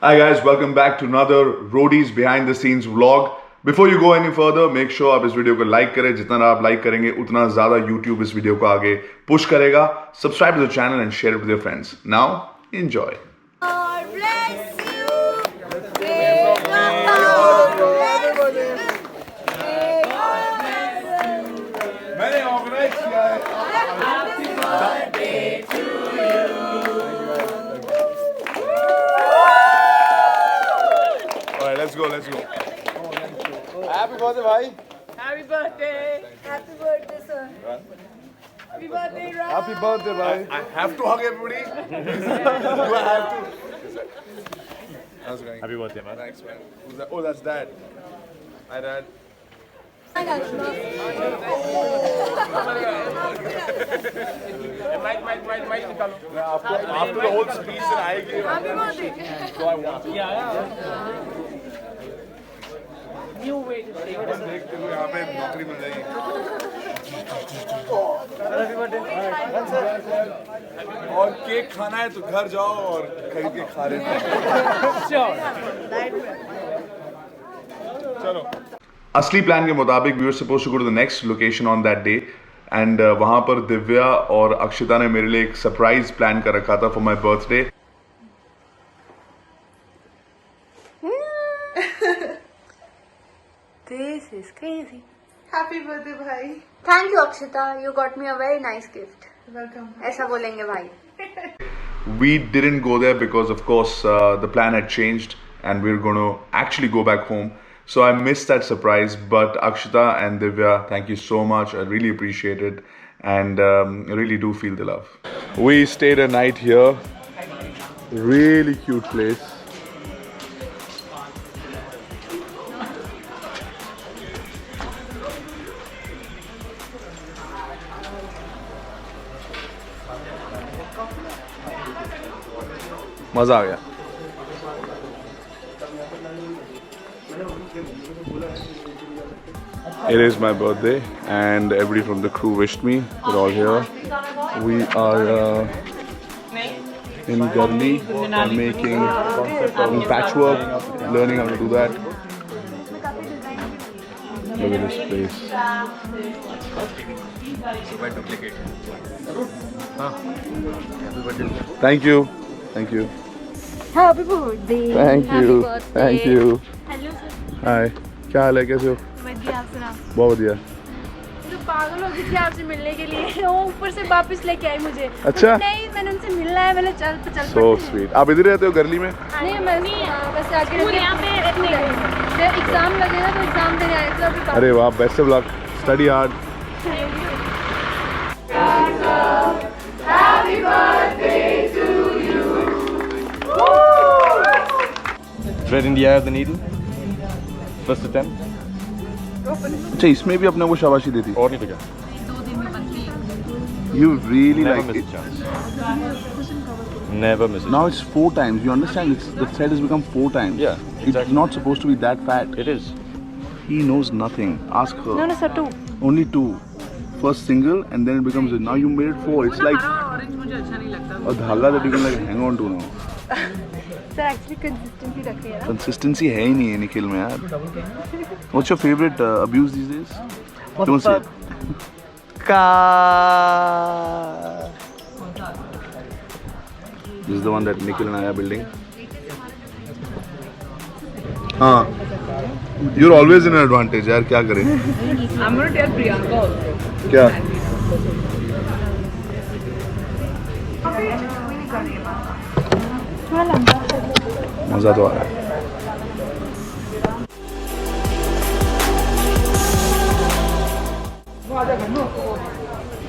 Hi guys, welcome back to another Roadies Behind the Scenes vlog. Before you go any further, make sure आप इस video को like करें. जितना आप like करेंगे उतना ज़्यादा YouTube इस वीडियो को आगे पुश करेगा. Subscribe to the channel and share it with your friends. Now, enjoy. God bless you. मैंने ऑर्गेनाइज किया है. Happy birthday to Alright, let's go. Happy birthday, bhai. Happy birthday. Happy birthday, sir. Happy birthday, Ram. Happy birthday, bhai. I have to hug everybody. Do I have to? How's it going? Happy birthday, man. Thanks, man. Who's that? Oh, that's Dad. Hi, Dad. After the whole speech that I gave, Happy birthday. so I want to. New way to say it. देखते हुए यहाँ पे नौकरी मिल जाएगी. और cake खाना है तो घर जाओ और खरीद के खा लेना. चलो. असली प्लान के मुताबिक we were supposed to go to the next location on that day and वहाँ पर दिव्या और अक्षिता ने मेरे लिए एक सरप्राइज प्लान कर रखा था for my birthday. This is crazy. Happy birthday, bhai. Thank you, Akshita. You got me a very nice gift. Welcome. ऐसा बोलेंगे भाई. We didn't go there because of course the plan had changed and we were going to actually go back home. So I missed that surprise, but Akshita and Divya, thank you so much. I really appreciate it and I really do feel the love. We stayed a night here. Really cute place. मजा आ गया. It is my birthday and everybody from the crew wished me. We're all here. We are in Garli making patchwork, learning how to do that. Look at this place. Thank you. Thank you. Happy birthday. Thank you. Thank you. Hello sir. Hi. क्या हाल है, कैसे हो? बढ़िया आप सुनाओ. बहुत बढ़िया. तो पागल हो गई थी आपसे मिलने के लिए. वो ऊपर से वापस लेके आई मुझे. अच्छा. नहीं मैंने उनसे मिलना है. मैंने चल So sweet. आप इधर रहते हो गर्ली में? नहीं मैं बस आगे यहाँ पे रहने गई. एग्जाम लगेगा तो एग्जाम देने आए थे अभी. अरे वाह, best of luck. Study hard. Happy birthday to you. Thread in the eye of the needle. First attempt. अच्छा, इसमें भी अपने को शाबाशी देती. और नहीं तो क्या? You really Never like miss it. a chance. Never miss a Now chance. it's 4 times. You understand? The thread has become 4 times. Yeah, It's exactly. not supposed to be that fat. It is. He knows nothing. Ask her. No sir 2. Only 2. First single and then it becomes. Now you made it 4. It's like a धागा that you can like hang on to now. Sir actually consistency रखनी है ना. Consistency है ही नहीं है निखिल में यार. What's your favorite abuse these days? Don't say it. This is the one that Nikhil and I are building. हाँ. You're always in an advantage यार, क्या करें? I'm going to tell Priyanka also. क्या? मजा तो आ रहा है.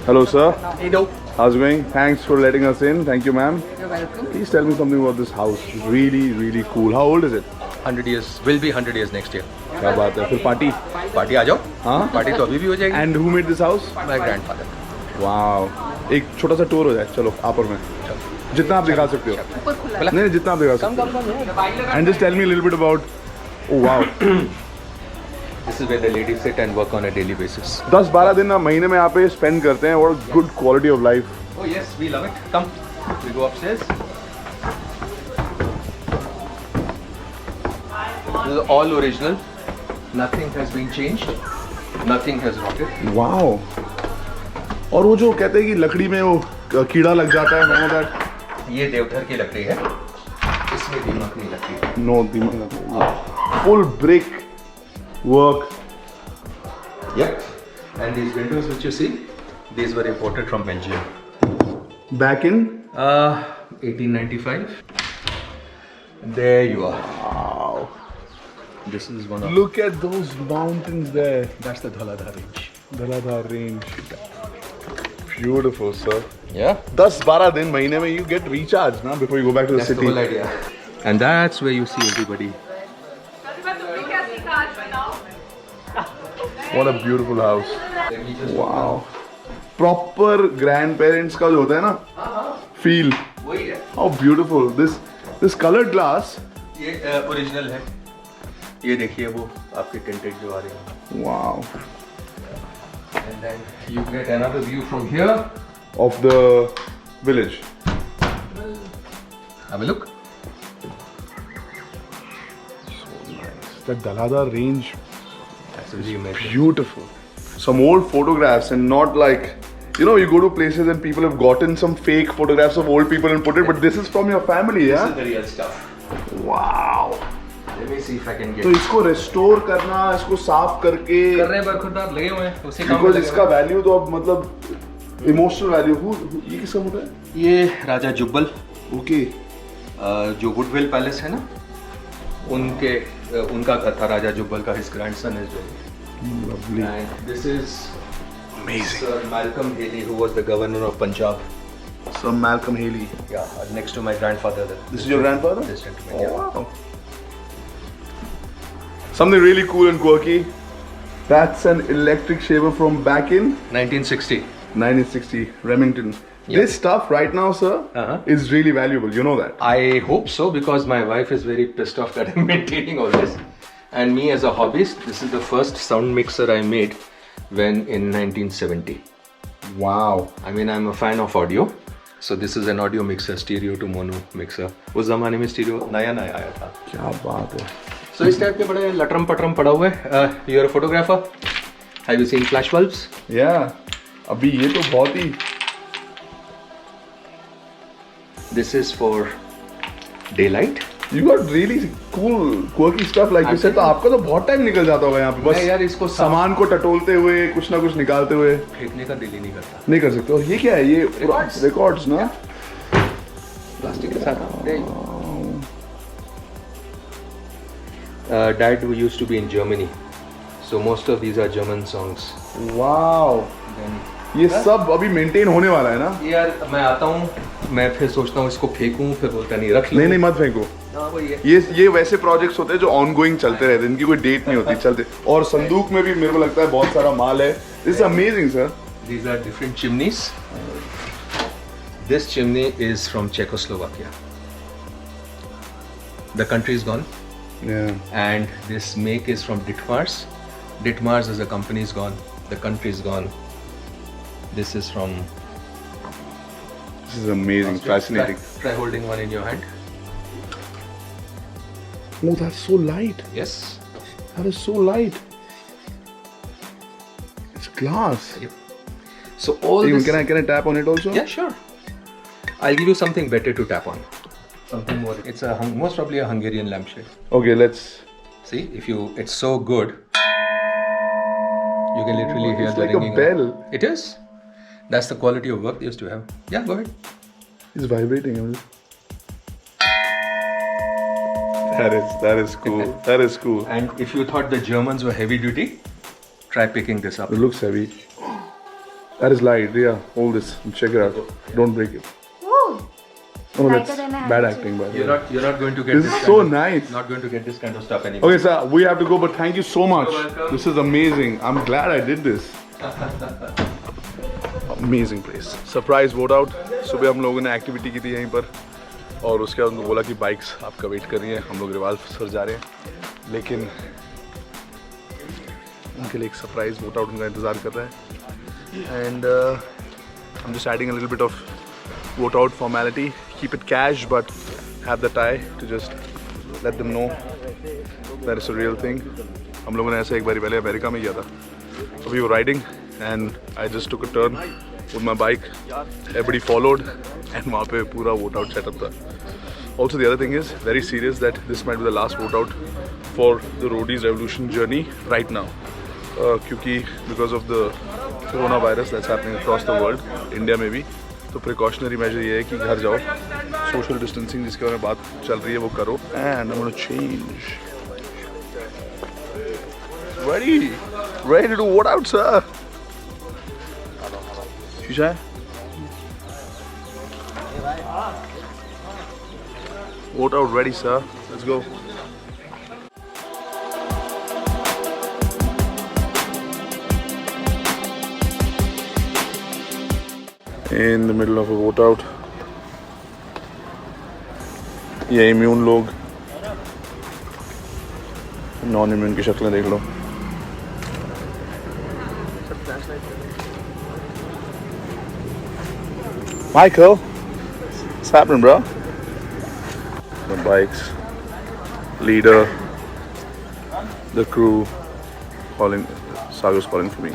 Hello sir. How's it going? Thanks for letting us in. Thank you ma'am. You're welcome. Please tell me something about this house. Really cool. How old is it? 100 years will be 100 years next year. क्या बात है. फिर party. Party आ जाओ. हाँ. Party तो अभी भी हो जाएगी. And who made this house? My grandfather. Wow. एक छोटा सा टूर हो जाए. चलो आप और मैं. जितना आप दिखा सकते हो. नहीं जितना आप दिखा सकते हो. And just tell me a little bit about. Oh wow. This is where the ladies sit and work on a daily basis. 10-12 दिन ना महीने में यहाँ पे स्पेंड करते हैं और good quality of life. Oh yes, we love it. Come, we go upstairs. This is all original. Nothing has been changed. Nothing has rotted. Wow. और वो जो कहते हैं कि लकड़ी में वो कीड़ा लग जाता है, नो दैट. ये देवधर की लकड़ी है. इसमें दीमक नहीं लगती. नो दीमक लगती. Full brick work. Yep. And these windows which you see, these were imported from Belgium. Back in 1895. There you are. wow. This is one of. Look at those mountains there. That's the Dhaladhar range. Dhaladhar range. Beautiful, sir. Yeah. 10-12 दिन महीने में you get recharged ना before you go back to the That's the city. whole idea. And that's where you see everybody. What a beautiful house. Wow. Proper grandparents का जो होता है ना feel. वही है. How beautiful. This colored glass. ये original है. ये देखिए वो आपके tinted जो आ रहे हैं. Wow. And then you get another view from here. Of the village. Have a look. That Dhaladhar range. That's really amazing. Beautiful. Some old photographs and not like, you know, you go to places and people have gotten some fake photographs of old people and put it, but this is from your family, This yeah? is the real stuff. Wow. Let me see if I can get. तो इसको restore करना, इसको साफ करके, कर रहे हैं बरखुरदार लगे हुए हैं उसी काम में because लगे इसका हुए हैं। value तो अब मतलब emotional value, ये किसका होता है? ये राजा जुब्बल Okay. जो वुडविल पैलेस है ना उनका घर था राजा जुब्बल का. His grandson is doing it. Lovely. And this is Amazing. Sir Malcolm Haley, who was the governor of Punjab. Sir Malcolm Haley. Yeah, next to my grandfather. This is your grandfather? This gentleman. Yeah. Oh, wow. Something really cool and quirky. That's an electric shaver from back in 1960. 1960, Remington. Yeah. This stuff right now, sir, is really valuable. You know that. I hope so because my wife is very pissed off that I'm maintaining all this. And me as a hobbyist, this is the first sound mixer I made when in 1970. Wow. I mean, I'm a fan of audio. So this is an audio mixer, stereo to mono mixer. उस ज़माने में stereo नया आया था. क्या बात है. So इस टाइप के बड़े लटरम पटरम पड़ा हुआ है. You're a photographer. Have you seen flash bulbs? Yeah. अभी ये तो बहुत ही. This is for daylight. You got really cool, quirky stuff like you said. तो आपका तो बहुत टाइम निकल जाता होगा यहाँ पे मैं यार बस इसको सामान को टटोलते हुए कुछ ना कुछ निकालते हुए फेंकने का दिल ही नहीं करता. नहीं कर सकते. और ये क्या है? ये रिकॉर्ड्स ना. प्लास्टिक के साथ. Dad used to be in Germany, so most of these are German songs. Wow. ये सब अभी मेंटेन होने वाला है ना. यार मैं आता हूँ, मैं फिर सोचता हूँ इसको फेंकूं, फिर बोलता नहीं रख लो. नहीं मत फेंको. हाँ वही है. ये वैसे प्रोजेक्ट्स होते हैं जो ऑनगोइंग चलते रहते हैं. इनकी कोई डेट नहीं होती, चलते. और संदूक में भी मेरे को लगता है बहुत सारा माल है. This is amazing sir. These are different chimneys. This chimney is from Czechoslovakia. The country is gone. Yeah. And this make is from Ditmars. Ditmars as a company is gone. The country is gone. This is from. This is amazing, fascinating. Try holding one in your hand. Oh, that's so light. Yes. That is so light. It's glass. Yep. So all Even, this. can I tap on it also? Yeah, sure. I'll give you something better to tap on. Something more. It's most probably a Hungarian lampshade. Okay, let's. See, it's so good. You can literally hear It's the like a ringing. bell. It is. That's the quality of work they used to have. Yeah, go ahead. It's vibrating. That is cool. That is cool. And if you thought the Germans were heavy duty, try picking this up. It looks heavy. That is light. Yeah, hold this. Check it out. Don't break it. Woo! Oh, Lighter that's than a bad handkerchief. acting, by the You're way. not going to get This this. is kind so of- nice. Not going to get this kind of stuff anymore. Okay, sir, we have to go, but thank you so much. You're welcome. This is amazing. I'm glad I did this. Amazing place. Surprise vote out. सुबह हम लोगों ने activity की थी यहीं पर और उसके बाद उनको बोला कि बाइक्स आपका वेट कर रही हैं. हम लोग रिवाल सर जा रहे हैं लेकिन उनके लिए एक सरप्राइज वोट आउट उनका इंतज़ार कर रहा है. And I'm just adding a little bit of vote out formality. Keep it cash, but have the tie to just let them know that is a real thing. हम लोगों ने ऐसा एक बार पहले अमेरिका में किया था. We were riding and I just took a turn with my bike. Everybody followed and वहाँ पे पूरा vote out setup था. Also the other thing is very serious that this might be the last vote out for the Roadies Revolution journey right now. क्योंकि because of the coronavirus that's happening across the world, India में भी, तो precautionary measure ये है कि घर जाओ, social distancing जिसके बारे में बात चल रही है वो करो. And I'm gonna change. Ready to vote out, sir. शीशा है. Vote out ready, sir. Let's go. In the middle of a vote out, ये इम्यून लोग, नॉन इम्यून की शक्लें देख लो. Michael, what's happening, bro? The bikes, leader, the crew, calling. Sagar's calling for me.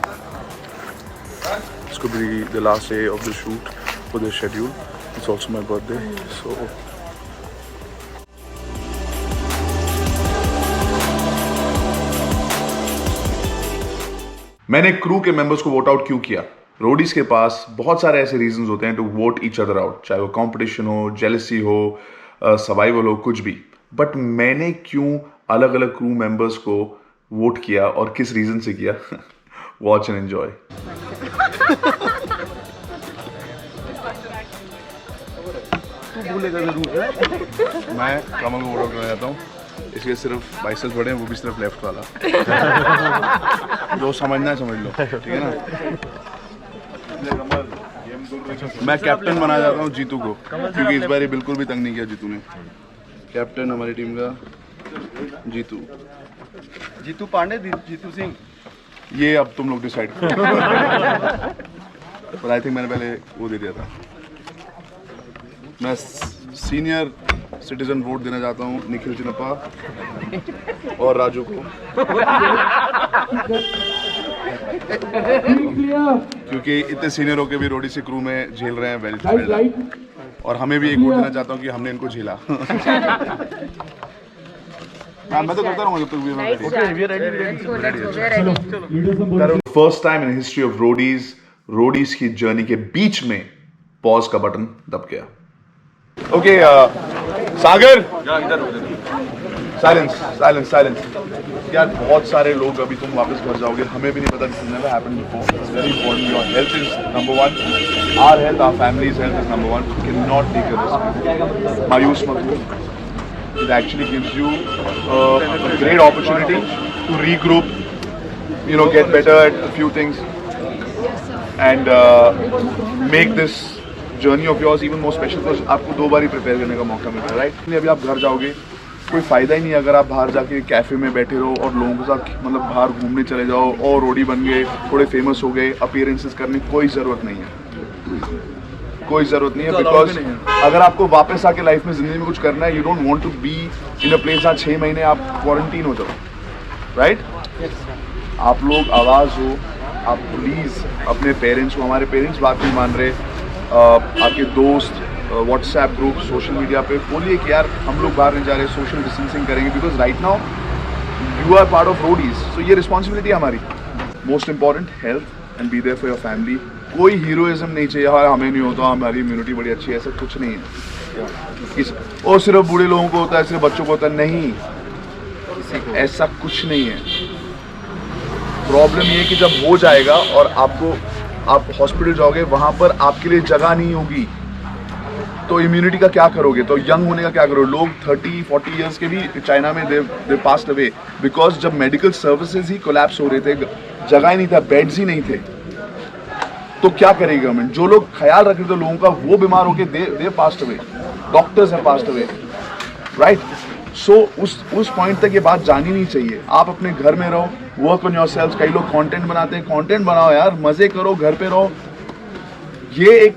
This could be the last day of the shoot for the schedule. It's also my birthday, so. मैंने crew के members को vote out क्यों किया? Roadies के पास बहुत सारे ऐसे reasons होते हैं to vote each other out, चाहे वो कंपटीशन हो, जेलसी हो, सर्वाइवल हो, कुछ भी. बट मैंने क्यों अलग अलग क्रू मेंबर्स को वोट किया और किस रीजन से किया? Watch and enjoy. मैं कमल को वोट आउट करना चाहता हूँ, इसलिए सिर्फ बाइसेप्स बड़े हैं, वो भी सिर्फ लेफ्ट वाला. जो समझना है समझ लो, ठीक है ना. मैं कैप्टन बना जाता हूँ जीतू को, क्योंकि इस बार ये बिल्कुल भी तंग नहीं किया जीतू ने. कैप्टन हमारी टीम का जीतू पांडे, जीतू सिंह, ये अब तुम लोग डिसाइड करो. पर आई थिंक मैंने पहले वो दे दिया था. मैं सीनियर सिटीजन वोट देना चाहता हूँ निखिल चिनप्पा और राजू को, क्योंकि इतने सीनियर होके भी रोडी से क्रू में झेल रहे हैं वेल, और हमें भी एक वोट देना चाहता हूँ कि हमने इनको झेला. मैं तो करता रहूँगा जब तक. First time in history of Roadies की जर्नी के बीच में पॉज का बटन दब गया. ओके सागर, साइलेंस. यार बहुत सारे लोग, अभी तुम वापस घर जाओगे, हमें भी नहीं पता. This never happened before. It's very important. Your health is number one. Our health, our family's health is number one. You can not take a risk. मायूस मत हो. It actually gives you a great opportunity to regroup, get better at a few things, and make this journey of yours even more special, because आपको 2 बार ही prepare करने का मौका मिलता है, right? अभी आप घर जाओगे, कोई फ़ायदा ही नहीं अगर आप बाहर जाके कैफ़े में बैठे रहो और लोगों के साथ मतलब बाहर घूमने चले जाओ और रोडी बन गए, थोड़े फेमस हो गए, अपीयरेंसेस करने की कोई ज़रूरत नहीं है. बिकॉज अगर आपको वापस आके लाइफ में ज़िंदगी में कुछ करना है, you don't want to be in a place जहाँ 6 महीने आप क्वारंटीन हो जाओ, राइट? आप लोग आवाज़ हो. आप प्लीज़ अपने पेरेंट्स को, हमारे पेरेंट्स बात नहीं मान रहे, आपके दोस्त व्हाट्सएप ग्रुप, सोशल मीडिया पे बोलिए कि यार हम लोग बाहर नहीं जा रहे, सोशल डिस्टेंसिंग करेंगे, because right now you are part of Roadies, so ये रिस्पॉन्सिबिलिटी है हमारी. Most important, health and be there for your family. कोई हीरोइज्म नहीं चाहिए, हाँ हमें नहीं होता, हमारी इम्यूनिटी बड़ी अच्छी है, ऐसा कुछ नहीं है. और सिर्फ बूढ़े लोगों को होता है, सिर्फ बच्चों को होता है, नहीं, ऐसा कुछ नहीं है. प्रॉब्लम ये है कि जब हो जाएगा और आप हॉस्पिटल जाओगे, वहाँ पर आपके लिए जगह नहीं होगी, तो इम्यूनिटी का क्या करोगे? तो यंग होने का क्या करोगे? लोग 30-40 इयर्स के भी चाइना में दे पास्ड अवे, बिकॉज जब मेडिकल सर्विसेज ही कोलैप्स हो रहे थे, जगह ही नहीं था, बेड्स ही नहीं थे, तो क्या करेगी गवर्नमेंट? जो लोग ख्याल रख रहे थे लोगों का, वो बीमार होके दे पास्ड अवे, डॉक्टर्स हैं पास्ड अवे, राइट? सो उस पॉइंट तक ये बात जानी नहीं चाहिए. आप अपने घर में रहो, वर्क ऑन योरसेल्फ. कई लोग कंटेंट बनाते हैं, कंटेंट बनाओ यार, मजे करो, घर पे रहो. ये एक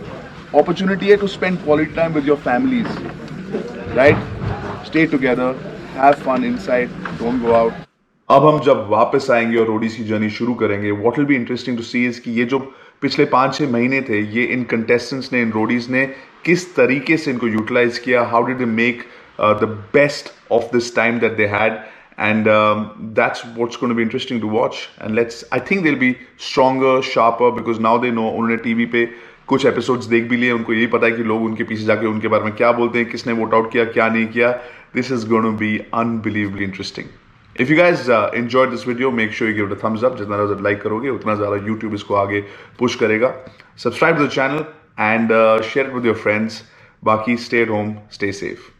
अपॉर्चुनिटी है to spend quality time with your families, right? Stay together, have fun inside, don't go out. अब हम जब वापस आएंगे और रोडीज की जर्नी शुरू करेंगे, what will be interesting to see is कि ये जो पिछले 5-6 महीने थे, ये इन कंटेस्टेंट्स ने, इन रोडीज ने किस तरीके से इनको यूटिलाइज किया, how did they make the best of this time that they had, and that's what's going to be interesting to watch. And I think they'll be stronger, sharper, because now they know, उन्होंने TV पे कुछ episodes देख भी लिए, उनको यही पता है कि लोग उनके पीछे जाके उनके बारे में क्या बोलते हैं, किसने वोट आउट किया, क्या नहीं किया. This is going to be unbelievably interesting. If you guys enjoyed this video, make sure you give it a thumbs up. जितना ज़्यादा लाइक करोगे उतना ज़्यादा YouTube इसको आगे पुश करेगा. Subscribe to the channel and share it with your friends. बाकी stay at home, stay safe.